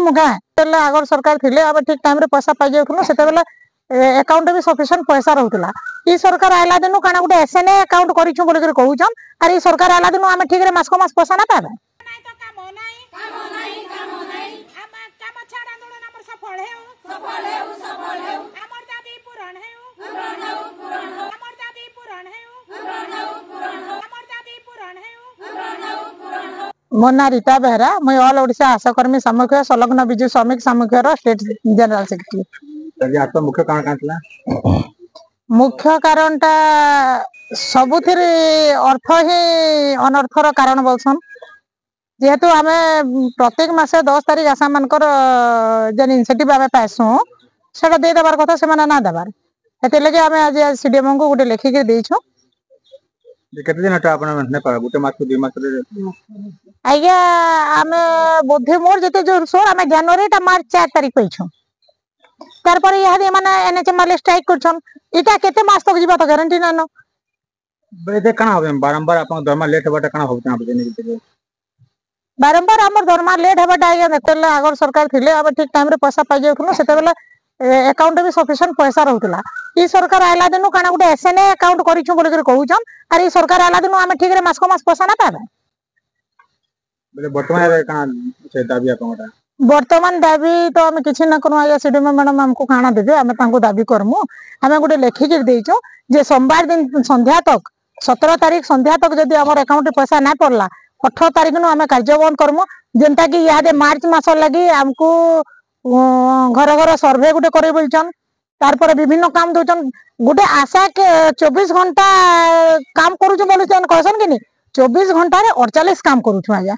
करमु क्या आगर सरकार थिले अब ठीक टाइम रे पैसा पाई जाउथुनु सेते बेला अकाउंट भी सफिशिएंट पैसा रहउतला ई सरकार आइला दिनु काना गुटे एसएनए अकाउंट करिछु बोल के कहउछन आर ई सरकार आइला दिनु हमें ठीक रे मास को मास पैसा ना पाबे नहीं तो काम नहीं काम छाड़ आंदोलन हमर सफल है हमर दादी पुराण है हमर दादी पुराण है मो ना रीता बेहरा मुई ऑल ओडिशा आशाकर्मी सामुख्य संलग्न विजु श्रमिक सामुख्यर स्टेट जनरल सेक्रेटरी मुख्य कारण मुख्य कारण टा सबुथिर अर्थ ही अनर्थर कारण बोलसन जेहेतु आम प्रत्येक मासे 10 तारीख आशा मानकर जेन इनसेटिव आम पाइसु से दे देवार कथा से ना देवार से लगे आम आज सीडीएम को गोटे लिखिक देछो केते दिन हटा आपण ने पर गोटे मास 2 मास रे आज्ञा आम बोधे मोर जते जो सोर आम जनवरी टा मार्च 4 तारीख पैछो तार पर यह माने एनएचएम वाले स्ट्राइक करछन इटा केते मास तक जीवा तो गारंटी नानो बेदे कना होबे बारंबार आपण दरमा लेट होबाटा कना होबता आप देने के बारंबार हमर दरमा लेट होबाटा आज्ञा देखला आगर सरकार थिले अब ठीक टाइम रे पैसा पाई जाउथुनु सेते बेला अकाउंट भी सफिशिएंट पैसा रहउतला ई सरकार आइला दिनु काना गुटे एसएनए अकाउंट करिछु बोल के कहउछन आर ई सरकार आइला दिनु हमें ठीक रे मास को मास पैसा ना पाबे बोले वर्तमान रे कना छै दाबी आपनटा वर्तमान दाबी तो हम किछि ना करू आया सीडीएम मैडम हमको खाना देबे हमें तांको दाबी करमु हमें गुटे लिखि के देइछो जे सोमवार दिन संध्या तक 17 तारीख संध्या तक जदी हमर अकाउंट पैसा ना पड़ला 18 तारीख नु हमें कार्य बंद करमु जेंता कि यादे मार्च मास लगी हमको घर घर सर्वे गुटे करे बोलचन तार पर विभिन्न काम दोचन गुटे आशा के 24 घंटा काम करूछ बोलचन कहसन कि नहीं 24 घंटा रे 48 काम करूछ आजा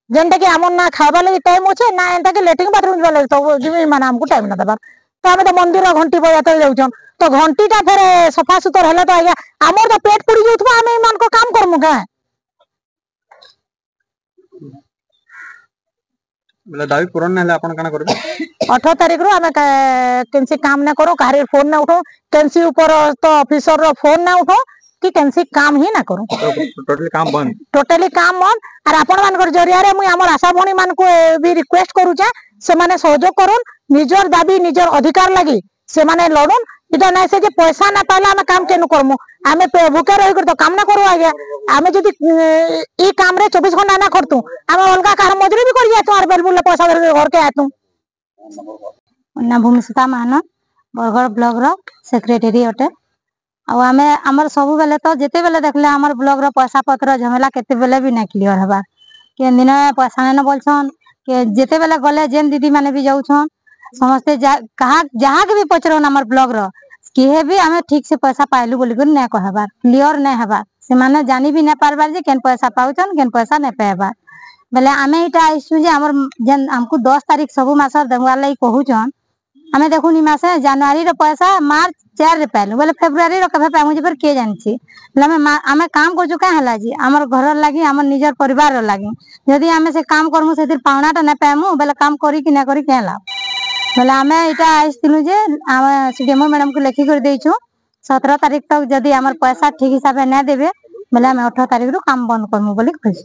जेंटा कि हमन ना खाबा लगी टाइम होछे ना एंता के लेटिंग बाथरूम जवा लगी तो जिमी माने हमको टाइम ना देबार तो हमें तो मंदिर घंटी बजाते जाउछन तो घंटी टा फेर सफा सुतर हले तो आज्ञा हमर तो पेट पुड़ी जाउथबा हमें मान को काम करमु का बोले दाबी पूर्ण ना अपन कना करबे 18 तारीख रो हमें केनसी काम ना करो कारे फोन ना उठो केनसी ऊपर तो ऑफिसर रो फोन ना उठो कि केनसी काम ही ना करो टोटली काम बंद और आपण मान जरिया रे मुई हमर आशा भणी मान को भी रिक्वेस्ट करू छे से माने सहयोग करूं निजर दाबी निजर अधिकार लगी से माने लडुन इटा नै से जे पैसा ना पाला हम काम केनु करमु हमें भूखे रही कर तो काम ना करू आगे हमें जदी ई काम रे 24 घंटा ना करतु हम अलगा कार मजूरी भी कर जातु और बेलबुल पैसा घर के आतु ना भूमिसुता मान बरगड़ ब्लॉक रो सेक्रेटरी अटे आ आमे हमर सब बेले तो जेते बेले देखले हमर ब्लॉक रो पैसा पत्र झमेला केते बेले भी ना क्लियर हबा के दिन पैसा ना बोलछन के जेते बेले गले जेन दीदी माने भी जाउछन समस्ते कहा जहां के भी पचरन हमर ब्लॉक रो केहे भी हमें ठीक से पैसा पाइलु बोली कर नै कहबा क्लियर नै हबा से माने जानी भी नै पारबार जे केन पैसा पाउछन केन पैसा नै पाबा बेले हमें इटा आइसु जे हमर जेन हमको 10 तारीख सब मास देवा लई कहूछन हमें देखुनी मासे जनवरी रो पैसा मार्च 4 रे पाइलु बोले फेब्रुआरी रो कभे पामु जे पर के जानछि बोले हमें काम कर चुका हला जी हमर घर लागि हमर निजर परिवार रो लागि यदि हमें से काम करमु सेतिर पावनाटा नै पामु बोले काम करी कि नै करी के लाभ बोले हमें इटा आइसतिलु जे हम सीडीएम मैडम को लिखि कर देइछु 17 तारीख तक जदी हमर पैसा ठीक हिसाब से नै देबे बोले हम 18 तारीख रो काम बंद करमु बोली कहछि।